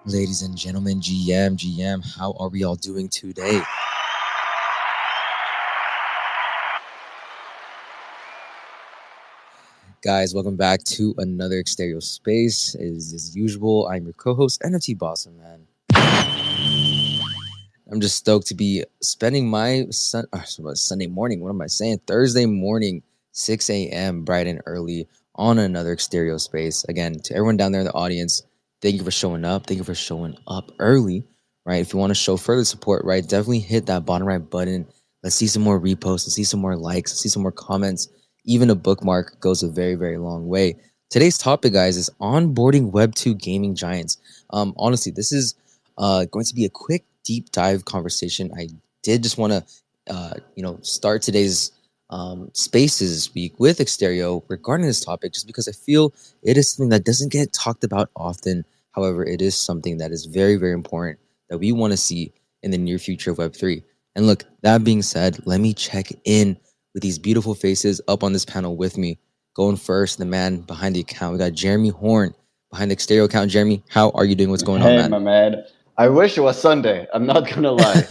Ladies and gentlemen, GM, how are we all doing today? Guys, welcome back to another Exterior Space. As usual, I'm your co-host, NFT Boston, man. I'm just stoked to be spending my Sunday morning, what am I saying? Thursday morning, 6 a.m., bright and early, on another Exterior Space. Again, to everyone down there in the audience, thank you for showing up. Thank you for showing up early, right? If you want to show further support, right, definitely hit that bottom right button. Let's see some more reposts. Let's see some more likes. Let's see some more comments. Even a bookmark goes a very, very long way. Today's topic, guys, is onboarding Web2 gaming giants. Honestly, this is going to be a quick, deep dive conversation. I did just want to, start today's spaces this week with Exterio regarding this topic, just because I feel it is something that doesn't get talked about often. However, it is something that is very, very important that we want to see in the near future of Web3. And look, that being said, let me check in with these beautiful faces up on this panel with me. Going first, the man behind the account. We got Jeremy Horn behind the Exterio account. Jeremy, how are you doing? What's going on, man? Hey, my man. I wish it was Sunday. I'm not gonna lie.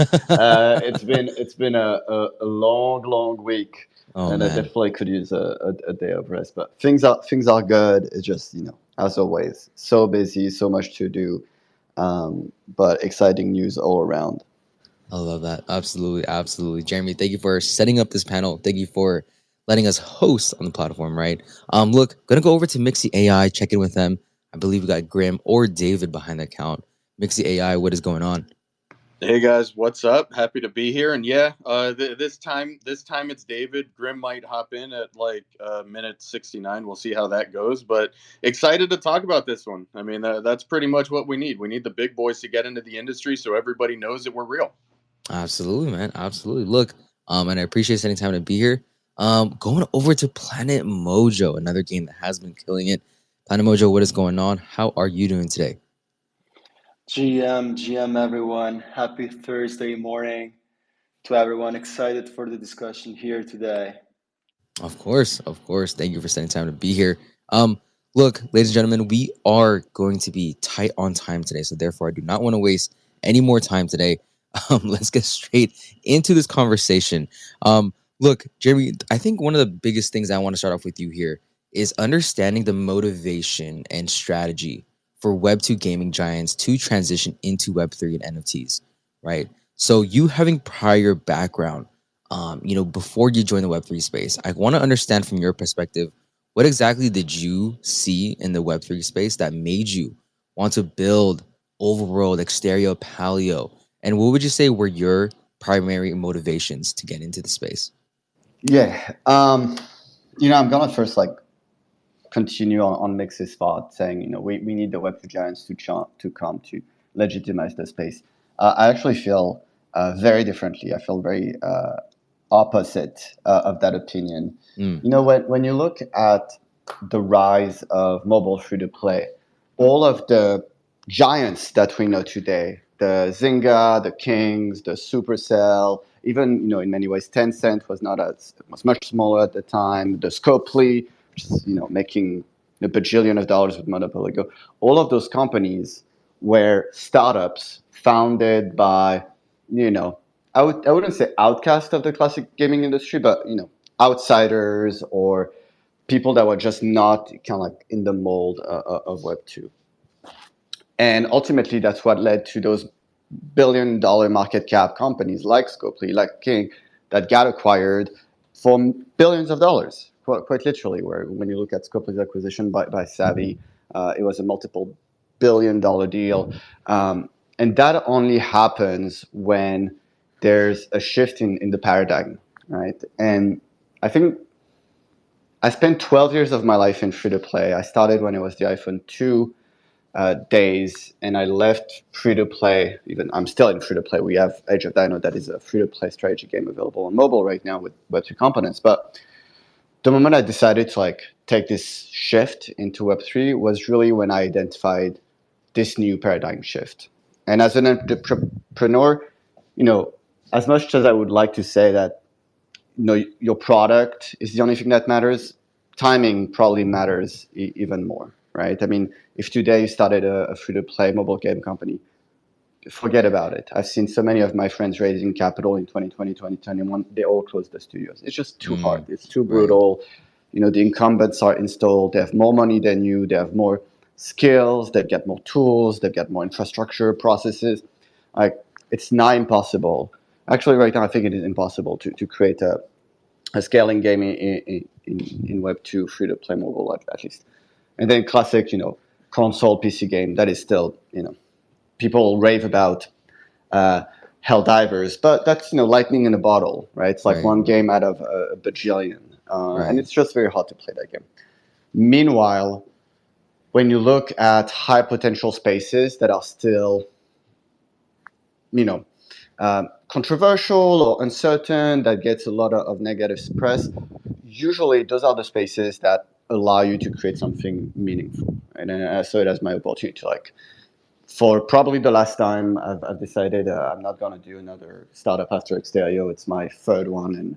It's been a long week, and I definitely could use a day of rest. But things are good. It's just, as always, so busy, so much to do, but exciting news all around. I love that. Absolutely. Jeremy, thank you for setting up this panel. Thank you for letting us host on the platform, right? Look, gonna go over to Mixi AI, check in with them. I believe we got Graham or David behind the account. Mixi AI, what is going on? Hey guys, what's up? Happy to be here. And yeah, this time it's David. Grim might hop in at like minute 69. We'll see how that goes. But excited to talk about this one. I mean, that's pretty much what we need. We need the big boys to get into the industry so everybody knows that we're real. Absolutely, man. Absolutely. Look, and I appreciate spending time to be here. Going over to Planet Mojo, another game that has been killing it. Planet Mojo, what is going on? How are you doing today? GM, everyone. Happy Thursday morning to everyone. Excited for the discussion here today. Of course. Thank you for spending time to be here. Look, ladies and gentlemen, we are going to be tight on time today, so therefore I do not want to waste any more time today. Let's get straight into this conversation. Look, Jeremy, I think one of the biggest things I want to start off with you here is understanding the motivation and strategy for Web2 gaming giants to transition into Web3 and NFTs, right? So you having prior background, before you joined the Web3 space, I want to understand from your perspective, what exactly did you see in the Web3 space that made you want to build Overworld, Exterio, Paleo? And what would you say were your primary motivations to get into the space? Yeah. I'm gonna first continue on Mix's thought, saying, we need the Web2 giants to come to legitimize the space. I actually feel very differently. I feel very opposite of that opinion. When you look at the rise of mobile free-to-play, all of the giants that we know today, the Zynga, the Kings, the Supercell, even in many ways Tencent was much smaller at the time. The Scopely, which is making a bajillion of dollars with Monopoly Go. All of those companies were startups founded by I wouldn't say outcast of the classic gaming industry, but outsiders or people that were just not kind of like in the mold of Web2. And ultimately, that's what led to those billion-dollar market cap companies like Scopely, like King, that got acquired for billions of dollars, quite literally. Where when you look at Scopely's acquisition by Savvy, it was a multiple billion-dollar deal, and that only happens when there's a shift in the paradigm, right? And I think I spent 12 years of my life in free-to-play. I started when it was the iPhone 2 days, and I left free-to-play. Even I'm still in free-to-play. We have Age of Dino, that is a free-to-play strategy game available on mobile right now with Web2 components. But the moment I decided to take this shift into Web3 was really when I identified this new paradigm shift. And as an entrepreneur, as much as I would like to say that your product is the only thing that matters, timing probably matters even more, right? I mean, if today you started a free-to-play mobile game company, forget about it. I've seen so many of my friends raising capital in 2020, 2021. They all closed the studios. It's just too hard. It's too brutal. Right. The incumbents are installed. They have more money than you. They have more skills. They get more tools. They get more infrastructure, processes. It's nigh impossible. Actually, right now, I think it is impossible to create a scaling game in Web2 free-to-play mobile, at least. And then classic, console PC game, that is still, people rave about Helldivers, but that's, lightning in a bottle, right? It's like one game out of a bajillion. And it's just very hard to play that game. Meanwhile, when you look at high potential spaces that are still, controversial or uncertain, that gets a lot of negative press, usually those are the spaces that allow you to create something meaningful. And I saw it as my opportunity to for probably the last time, I've decided I'm not going to do another startup after Exterio. It's my third one, and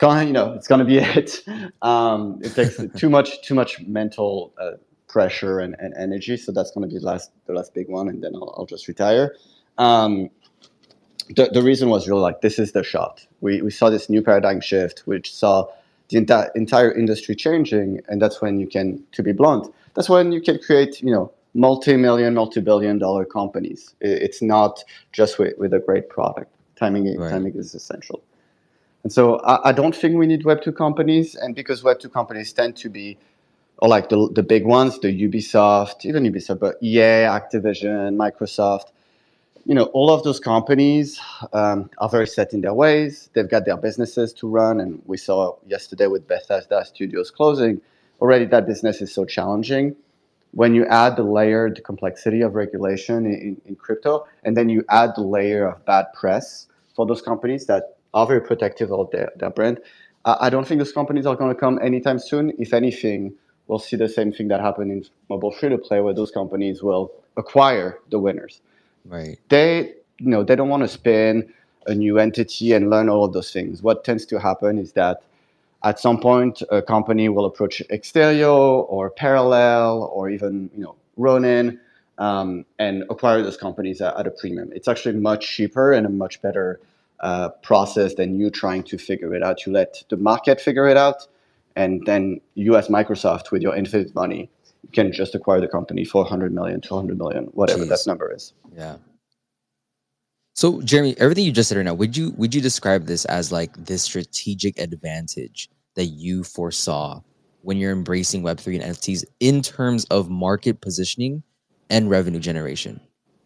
it's going to be it. It takes too much mental pressure and energy, so that's going to be the last big one, and then I'll just retire. The reason was really this is the shot. We saw this new paradigm shift, which saw the entire industry changing, and that's when you can, to be blunt, that's when you can create, multi-million, multi-billion-dollar companies. It's not just with a great product. Timing is essential. And so I don't think we need Web2 companies, and because Web2 companies tend to be, or the big ones, the Ubisoft, but EA, Activision, Microsoft, all of those companies are very set in their ways. They've got their businesses to run. And we saw yesterday with Bethesda Studios closing, already that business is so challenging. When you add the layered complexity of regulation in crypto, and then you add the layer of bad press for those companies that are very protective of their brand, I don't think those companies are going to come anytime soon. If anything, we'll see the same thing that happened in mobile free-to-play, where those companies will acquire the winners. Right. They don't want to spin a new entity and learn all of those things. What tends to happen is that at some point, a company will approach Exterio or Parallel or even Ronin and acquire those companies at a premium. It's actually much cheaper and a much better process than you trying to figure it out. You let the market figure it out, and then you as Microsoft, with your infinite money, you can just acquire the company for 100 million, 200 million, whatever that number is. Yeah. So, Jeremy, everything you just said right now, would you describe this as this strategic advantage that you foresaw when you're embracing Web3 and NFTs in terms of market positioning and revenue generation,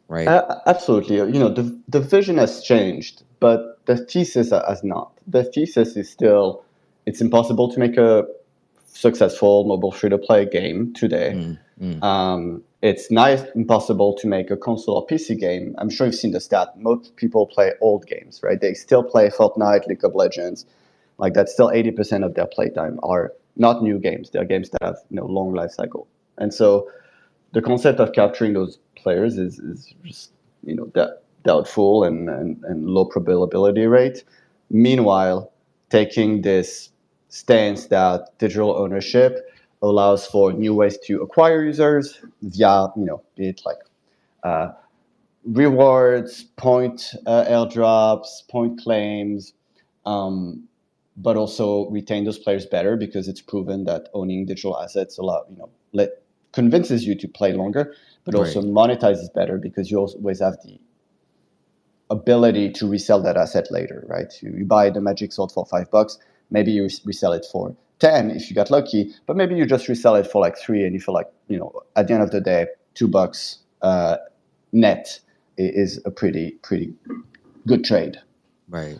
right? Absolutely. The vision has changed, but the thesis has not. The thesis is still, it's impossible to make a successful mobile free-to-play game today. It's not impossible to make a console or PC game. I'm sure you've seen the stat. Most people play old games, right? They still play Fortnite, League of Legends. Like that's still 80% of their playtime are not new games. They're games that have long life cycle. And so the concept of capturing those players is just doubtful and low probability rate. Meanwhile, taking this stance that digital ownership allows for new ways to acquire users via be it like rewards, point airdrops, point claims, but also retain those players better because it's proven that owning digital assets convinces you to play longer, but also monetizes better because you always have the ability to resell that asset later, right? You buy the magic sword for $5, maybe you resell it for 10 if you got lucky, but maybe you just resell it for like 3, and you feel like at the end of the day, $2 net is a pretty good trade,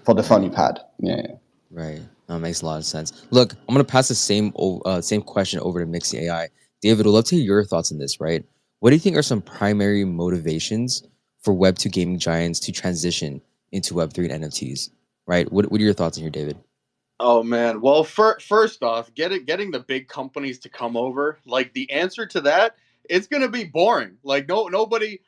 for the fun you've had. Right. That makes a lot of sense. Look, I'm gonna pass the same question over to Mixi AI. David, would love to hear your thoughts on this. Right? What do you think are some primary motivations for Web2 gaming giants to transition into Web3 and NFTs? Right? What are your thoughts on here, David? Oh man. Well, first off, getting the big companies to come over, like the answer to that, it's going to be boring. Like nobody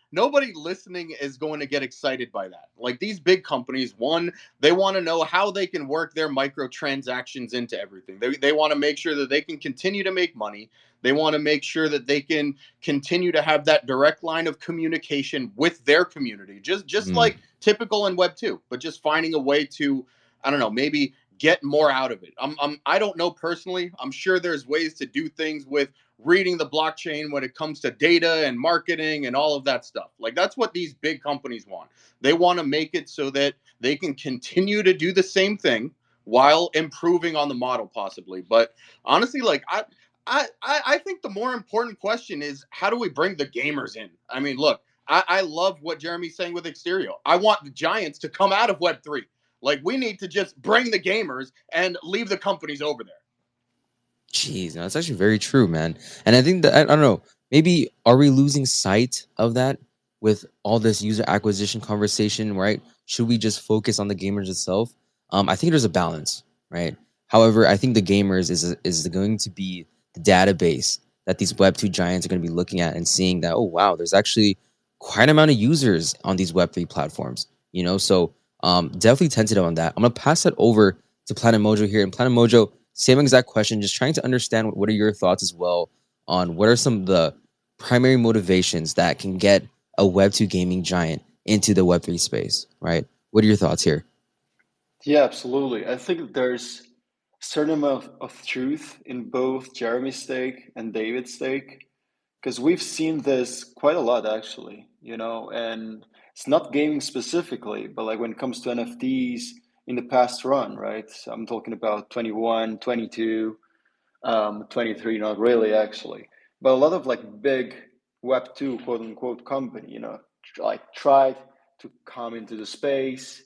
listening is going to get excited by that. Like these big companies, one, they want to know how they can work their microtransactions into everything. They want to make sure that they can continue to make money. They want to make sure that they can continue to have that direct line of communication with their community. Just like typical in Web 2, but just finding a way to, I don't know, maybe get more out of it. I don't know personally. I'm sure there's ways to do things with reading the blockchain when it comes to data and marketing and all of that stuff. Like that's what these big companies want. They want to make it so that they can continue to do the same thing while improving on the model possibly. But honestly, like I think the more important question is how do we bring the gamers in? I mean, look, I love what Jeremy's saying with Exterio. I want the giants to come out of Web3. Like we need to just bring the gamers and leave the companies over there. Jeez, no, that's actually very true, man. And I think that I don't know, maybe are we losing sight of that with all this user acquisition conversation, right? Should we just focus on the gamers itself? I think there's a balance, right? However, I think the gamers is going to be the database that these Web2 giants are going to be looking at and seeing that, oh wow, there's actually quite an amount of users on these Web3 platforms, So definitely tentative on that. I'm gonna pass that over to Planet Mojo here, and Planet Mojo, same exact question, just trying to understand what are your thoughts as well on what are some of the primary motivations that can get a Web2 gaming giant into the Web3 space, right? What are your thoughts here? Yeah, absolutely. I think there's a certain amount of truth in both Jeremy's take and David's take, because we've seen this quite a lot actually, and it's not gaming specifically, but like when it comes to NFTs in the past run, right? So I'm talking about 21, 22, 23, not really actually, but a lot of like big Web2 quote unquote company, like tried to come into the space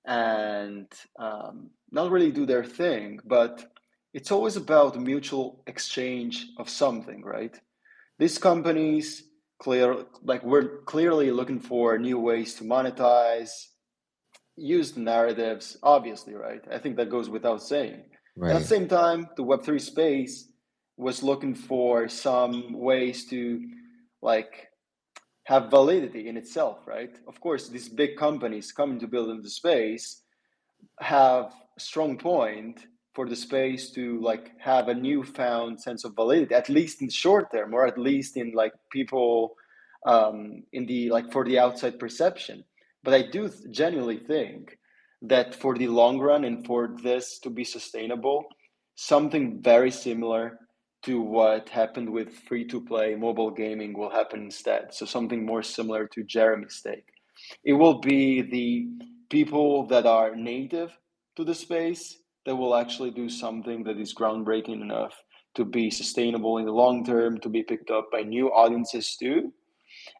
and not really do their thing, but it's always about mutual exchange of something, right? These companies we're clearly looking for new ways to monetize, use the narratives, obviously, right? I think that goes without saying. And at the same time, the Web3 space was looking for some ways to like have validity in itself, right? Of course, these big companies coming to build into space have a strong point for the space to like have a newfound sense of validity, at least in the short term, or at least in like people in the like for the outside perception. But I do genuinely think that for the long run and for this to be sustainable, something very similar to what happened with free to play mobile gaming will happen instead. So something more similar to Jeremy's take. It will be the people that are native to the space that will actually do something that is groundbreaking enough to be sustainable in the long term, to be picked up by new audiences too.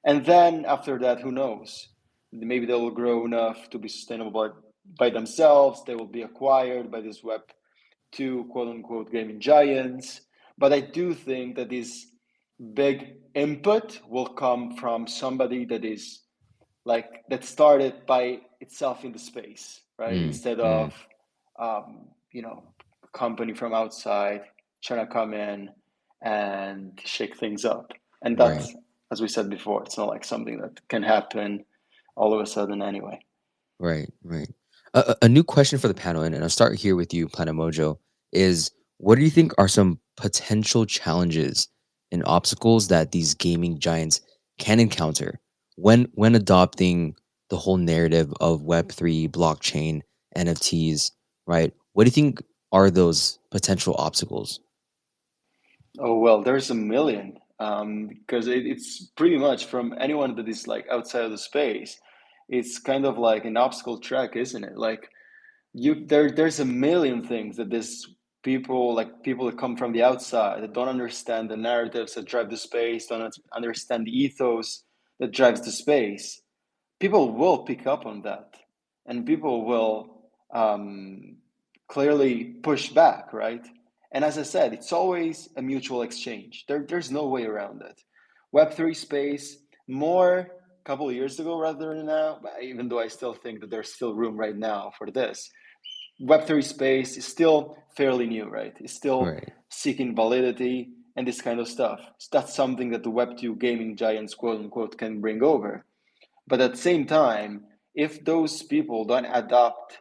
And then after that, who knows? Maybe they will grow enough to be sustainable by themselves. They will be acquired by this Web2 quote unquote gaming giants. But I do think that this big input will come from somebody that is like that started by itself in the space, right? Instead of a company from outside trying to come in and shake things up. And Right. that's, as we said before, it's not like something that can happen all of a sudden anyway. Right. A new question for the panel, and I'll start here with you, Planet Mojo, is what do you think are some potential challenges and obstacles that these gaming giants can encounter when adopting the whole narrative of Web3, blockchain, NFTs, right? What do you think are those potential obstacles? Oh, well, there's a million, because it's pretty much from anyone that is like outside of the space. It's kind of like an obstacle track, isn't it? Like there's a million things that this people that come from the outside that don't understand the narratives that drive the space, don't understand the ethos that drives the space. People will pick up on that, and people will clearly push back, right? And as I said, it's always a mutual exchange. There's no way around it. Web3 space, more a couple of years ago rather than now, even though I still think that there's still room right now for this. Web3 space is still fairly new, right? It's still Right. seeking validity and this kind of stuff. So that's something that the Web2 gaming giants, quote unquote, can bring over. But at the same time, if those people don't adopt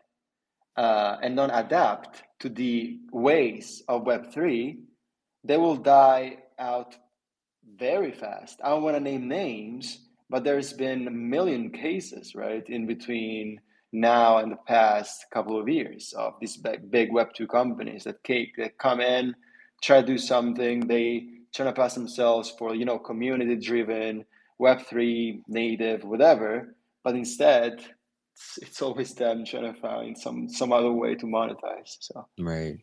and don't adapt to the ways of Web3, they will die out very fast. I don't want to name names, but there's been a million cases, right, in between now and the past couple of years of these big Web2 companies that come in, try to do something, they try to pass themselves for, community driven, Web3 native, whatever, but instead it's always them trying to find some other way to monetize. So Right.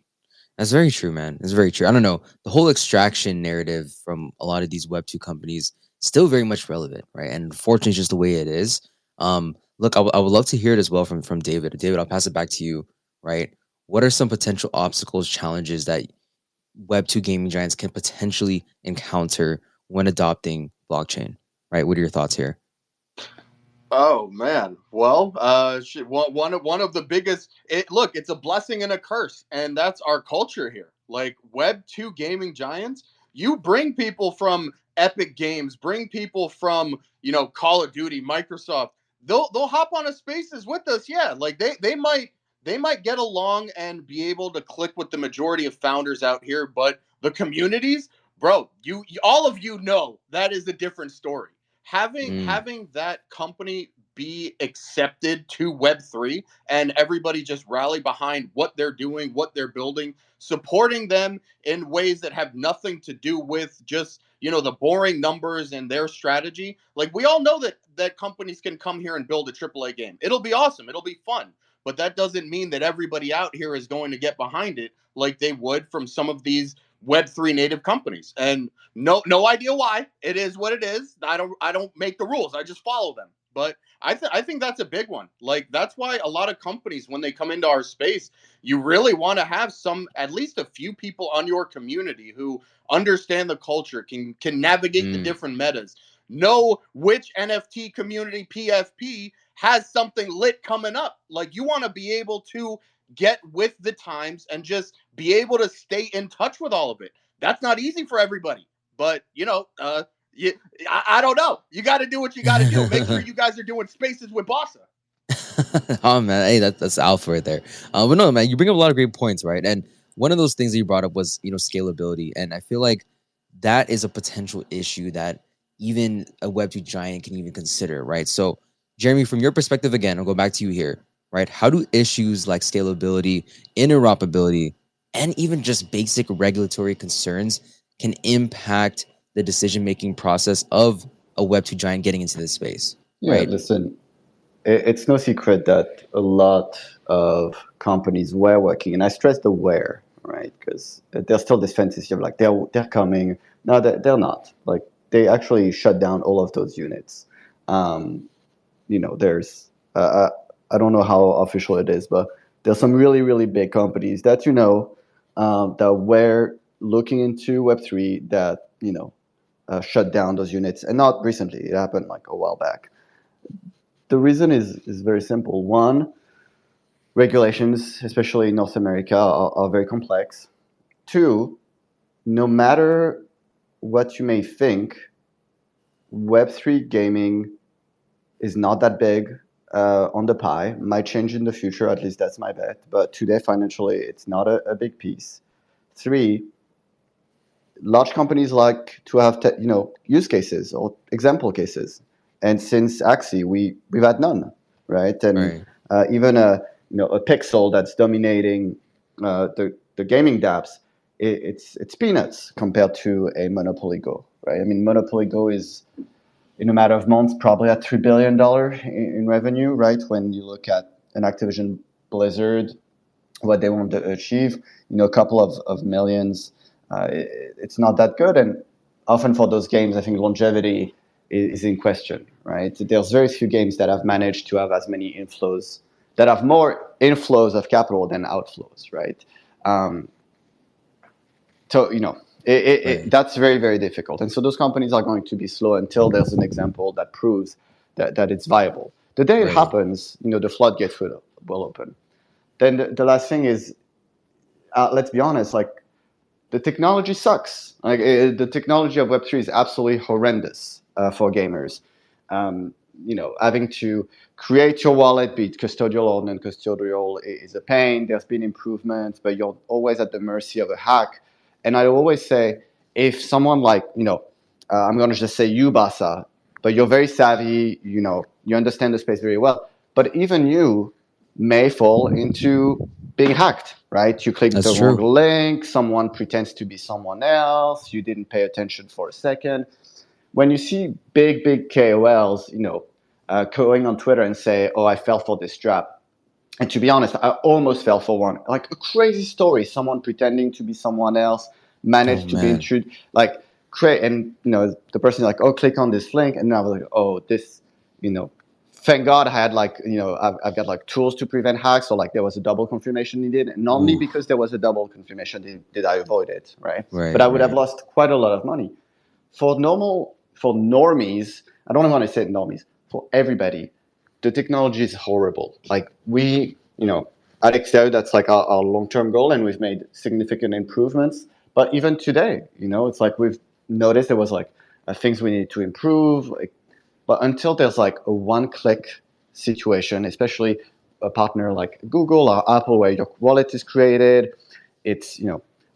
That's very true, man. It's very true. I don't know. The whole extraction narrative from a lot of these Web2 companies still very much relevant, right? And unfortunately, it's just the way it is. Look, I would love to hear it as well from David. David, I'll pass it back to you, right? What are some potential obstacles, challenges that Web2 gaming giants can potentially encounter when adopting blockchain, right? What are your thoughts here? Oh man. Well, one of the biggest. Look, it's a blessing and a curse, and that's our culture here. Like Web2 gaming giants, you bring people from Epic Games, bring people from Call of Duty, Microsoft. They'll hop on a Spaces with us. Yeah, like they might get along and be able to click with the majority of founders out here, but the communities, bro, all of you know that is a different story. Having that company be accepted to Web3 and everybody just rally behind what they're doing, what they're building, supporting them in ways that have nothing to do with just the boring numbers and their strategy. Like we all know that companies can come here and build a AAA game. It'll be awesome. It'll be fun. But that doesn't mean that everybody out here is going to get behind it like they would from some of these Web3 native companies. And no idea why. It is what it is. I don't make the rules. I just follow them. But I think that's a big one. Like that's why a lot of companies, when they come into our space, you really want to have at least a few people on your community who understand the culture, can navigate the different metas, know which NFT community PFP has something lit coming up. Like you want to be able to get with the times and just be able to stay in touch with all of it. That's not easy for everybody, but I don't know. You got to do what you got to do. Make sure you guys are doing Spaces with Bossa. Oh man, hey, that's alpha right there. But no, man, you bring up a lot of great points, right? And one of those things that you brought up was scalability, and I feel like that is a potential issue that even a Web2 giant can even consider, right? So, Jeremy, from your perspective, again, I'll go back to you here, right? How do issues like scalability, interoperability, and even just basic regulatory concerns can impact the decision-making process of a Web2 giant getting into this space, Yeah, right? listen, it's no secret that a lot of companies were working, and I stress the were, right? Because there's still this fantasy of like they're coming. No, they're not. Like they actually shut down all of those units. There's I don't know how official it is, but there's some really really big companies that that were looking into Web3 that, shut down those units, and not recently. It happened like a while back. The reason is very simple. One, regulations, especially in North America, are very complex. Two, no matter what you may think, Web3 gaming is not that big on the pie. Might change in the future, at least that's my bet. But today, financially, it's not a big piece. Three, large companies like to have use cases or example cases, and since Axie, we've had none, right? And even a Pixel that's dominating the gaming dApps, it's peanuts compared to a Monopoly Go, right? I mean, Monopoly Go is, in a matter of months, probably at $3 billion in revenue, right? When you look at an Activision Blizzard, what they want to achieve, a couple of millions, it's not that good. And often for those games, I think longevity is in question, right? There's very few games that have managed to have as many inflows, that have more inflows of capital than outflows, right? So, that's very, very difficult. And so those companies are going to be slow until there's an example that proves that it's viable. The day it happens, the floodgates will open. Then the last thing is, let's be honest, like, the technology sucks. Like, the technology of Web3 is absolutely horrendous for gamers. Having to create your wallet, be it custodial or non-custodial, is a pain. There's been improvements, but you're always at the mercy of a hack. And I always say, if someone like, I'm going to just say you, Basa, but you're very savvy, you understand the space very well, but even you may fall into being hacked, right? You click the wrong link, someone pretends to be someone else, you didn't pay attention for a second. When you see big KOLs, going on Twitter and say, oh, I fell for this trap. And to be honest, I almost fell for one. Like a crazy story, someone pretending to be someone else, managed to be intruded, like, and the person is like, oh, click on this link, and then I was like, oh, this, thank God I had I've got like tools to prevent hacks, or like there was a double confirmation needed, and only because there was a double confirmation did I avoid it, right? But I would have lost quite a lot of money. For normies, I don't want to say normies, for everybody, the technology is horrible. Like, we, at Xteo, that's like our long-term goal, and we've made significant improvements. But even today, it's like we've noticed there was like things we need to improve. Like, but until there's like a one-click situation, especially a partner like Google or Apple, where your wallet is created, it's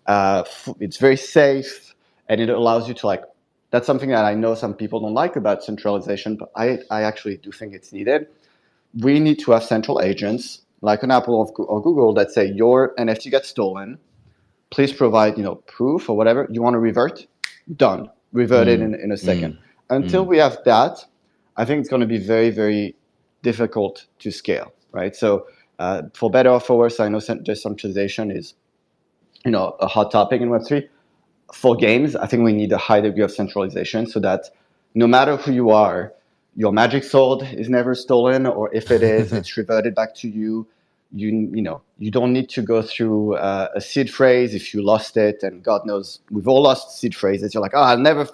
it's very safe, and it allows you to, like, that's something that I know some people don't like about centralization, but I actually do think it's needed. We need to have central agents like an Apple or Google that say your NFT gets stolen. Please provide proof or whatever. You want to revert? Done. Revert it in a second. Until we have that, I think it's going to be very, very difficult to scale, right? So for better or for worse, I know decentralization is a hot topic in Web3. For games, I think we need a high degree of centralization so that no matter who you are, your magic sword is never stolen, or if it is, it's reverted back to you. You don't need to go through a seed phrase if you lost it, and God knows we've all lost seed phrases. You're like, oh,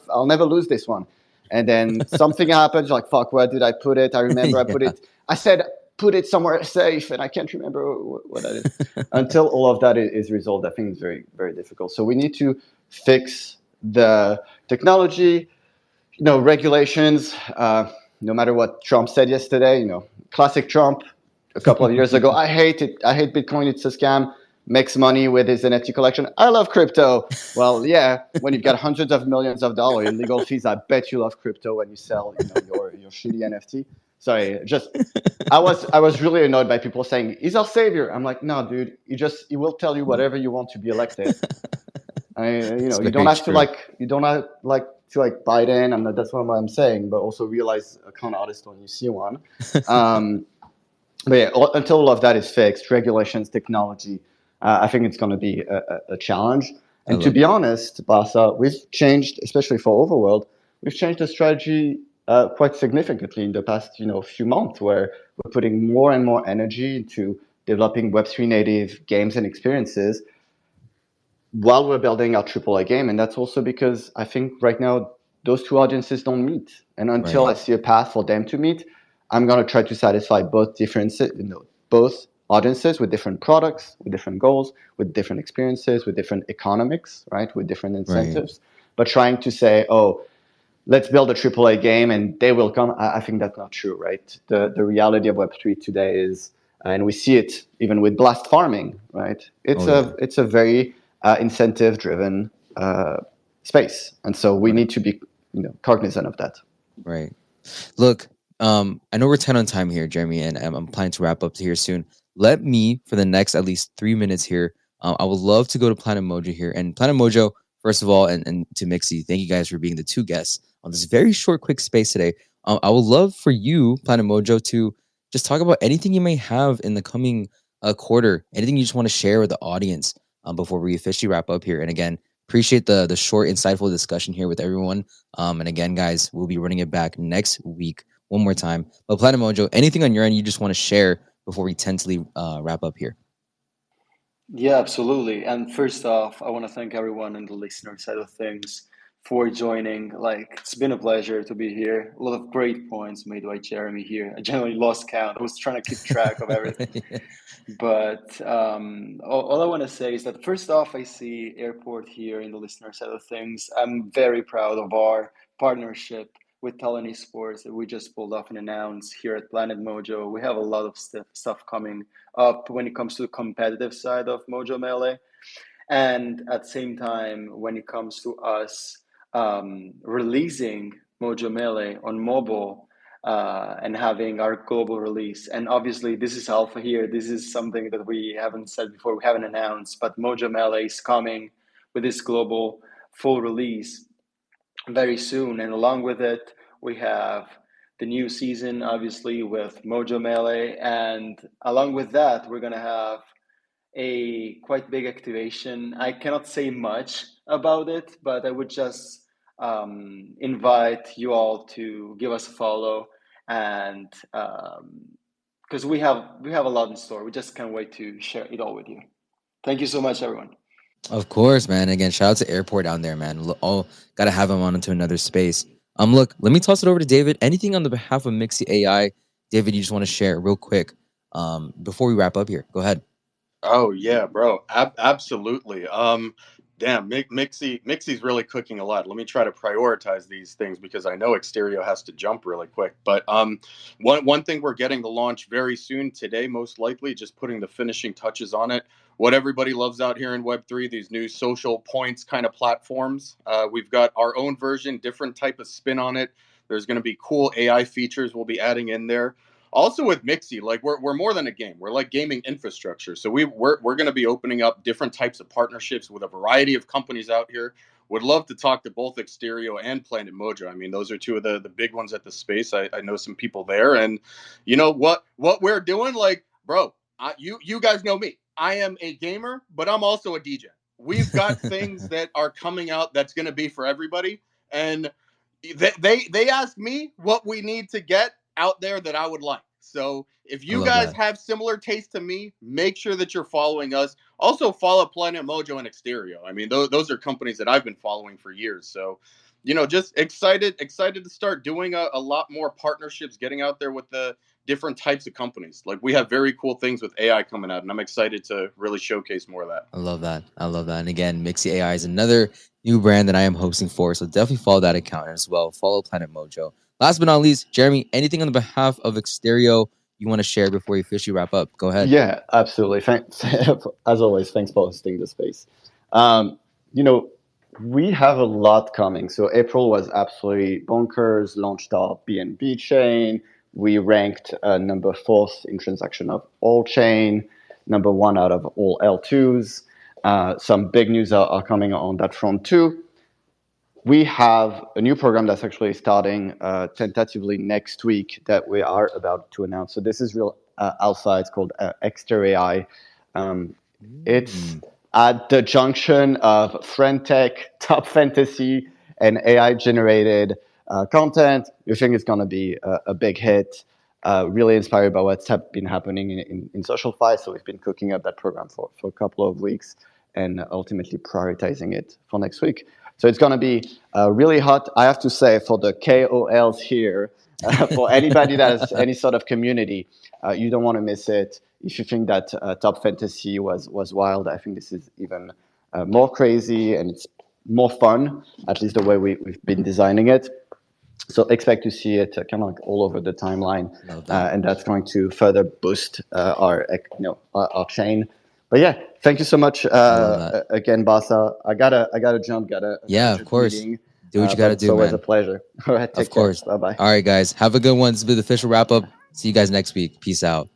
I'll never lose this one, and then something happens. You're like, fuck, where did I put it? I remember I put it. I said put it somewhere safe, and I can't remember what that is. Until all of that is resolved, I think it's very, very difficult. So we need to fix the technology, regulations. No matter what Trump said yesterday, classic Trump a couple of years ago. I hate it. I hate Bitcoin. It's a scam. Makes money with his NFT collection. I love crypto. Well, yeah, when you've got hundreds of millions of dollars in legal fees, I bet you love crypto when you sell your shitty NFT. Sorry, I was really annoyed by people saying he's our savior. I'm like, no, dude, he will tell you whatever you want to be elected. You don't have to like Biden, and that's what I'm saying. But also realize a con artist when you see one. But yeah, until all of that is fixed, regulations, technology, I think it's going to be a challenge. And to be honest, Basa, we've changed, especially for Overworld, we've changed the strategy quite significantly in the past, few months, where we're putting more and more energy into developing Web3 native games and experiences. while we're building our AAA game. And that's also because I think right now those two audiences don't meet. And until I see a path for them to meet, I'm going to try to satisfy both both audiences with different products, with different goals, with different experiences, with different economics, right, with different incentives. But trying to say, oh, let's build a AAA game and they will come. I think that's not true, right? The reality of Web3 today is, and we see it even with blast farming, right? It's a very incentive driven space, and so we need to be cognizant of that. Right. Look, I know we're 10 on time here, Jeremy, and I'm planning to wrap up here soon. Let me, for the next at least 3 minutes here, I would love to go to Planet Mojo here. And Planet Mojo, first of all, and to Mixie, thank you guys for being the two guests on this very short, quick space today. I would love for you, Planet Mojo, to just talk about anything you may have in the coming quarter, anything you just want to share with the audience before we officially wrap up here. And again, appreciate the short, insightful discussion here with everyone. And again, guys, we'll be running it back next week one more time. But Planet Mojo, anything on your end you just want to share before we tentatively wrap up here? Yeah, absolutely. And first off, I want to thank everyone on the listener side of things for joining. Like, it's been a pleasure to be here. A lot of great points made by Jeremy here. I generally lost count. I was trying to keep track of everything. But all I want to say is that first off, I see Airport here in the listener side of things. I'm very proud of our partnership with Talon Esports that we just pulled off and announced here at Planet Mojo. We have a lot of stuff coming up when it comes to the competitive side of Mojo Melee. And at the same time, when it comes to us releasing Mojo Melee on mobile and having our global release. And obviously, this is alpha here. This is something that we haven't said before, we haven't announced, but Mojo Melee is coming with this global full release very soon. And along with it, we have the new season, obviously, with Mojo Melee. And along with that, we're going to have a quite big activation. I cannot say much about it, but I would just invite you all to give us a follow, and because we have a lot in store. We just can't wait to share it all with you. Thank you so much, everyone. Of course, man. Again, shout out to Airport down there, man. Oh, gotta have him on into another space. Look, let me toss it over to David. Anything on the behalf of Mixie AI, David, you just want to share real quick before we wrap up here? Go ahead. Oh yeah, bro. Absolutely. Damn, Mixie's really cooking a lot. Let me try to prioritize these things because I know Exterio has to jump really quick. But one thing we're getting to launch very soon today, most likely, just putting the finishing touches on it. What everybody loves out here in Web3, these new social points kind of platforms. We've got our own version, different type of spin on it. There's going to be cool AI features we'll be adding in there. Also with Mixie, like we're more than a game. We're like gaming infrastructure. So we're going to be opening up different types of partnerships with a variety of companies out here. Would love to talk to both Exterio and Planet Mojo. I mean, those are two of the big ones at the space. I know some people there, and you know what we're doing. Like, bro, you guys know me. I am a gamer, but I'm also a DJ. We've got things that are coming out that's going to be for everybody, and they asked me what we need to get out there that I would like. So if you guys have similar taste to me, make sure that you're following us. Also follow Planet Mojo and Exterio. I mean, those are companies that I've been following for years. So, you know, just excited to start doing a lot more partnerships, getting out there with the different types of companies. Like we have very cool things with AI coming out, and I'm excited to really showcase more of that. I love that. And again, Mixie AI is another new brand that I am hosting for. So definitely follow that account as well. Follow Planet Mojo. Last but not least, Jeremy, anything on the behalf of Exterio you want to share before we officially wrap up? Go ahead. Yeah, absolutely. Thanks. As always, thanks for hosting the space. You know, we have a lot coming. So April was absolutely bonkers, launched our BNB chain. We ranked number 4th in transaction of all chain, number 1 out of all L2s. Some big news are coming on that front too. We have a new program that's actually starting tentatively next week that we are about to announce. So this is real alpha. It's called Exter AI. It's at the junction of friend tech, top fantasy, and AI-generated content. We think it's going to be a big hit. Really inspired by what's been happening in social fight. So we've been cooking up that program for a couple of weeks. and ultimately prioritizing it for next week. So it's going to be really hot. I have to say, for the KOLs here, for anybody that has any sort of community, you don't want to miss it. If you think that Top Fantasy was wild, I think this is even more crazy, and it's more fun, at least the way we've been designing it. So expect to see it kind of like all over the timeline, and that's going to further boost our chain. But yeah, thank you so much again, Basa. I gotta jump. Yeah, of course. Meeting. Do what you gotta do, it's always man. a pleasure. All right, take care. Bye bye. All right, guys. Have a good one. This will be the official wrap up. See you guys next week. Peace out.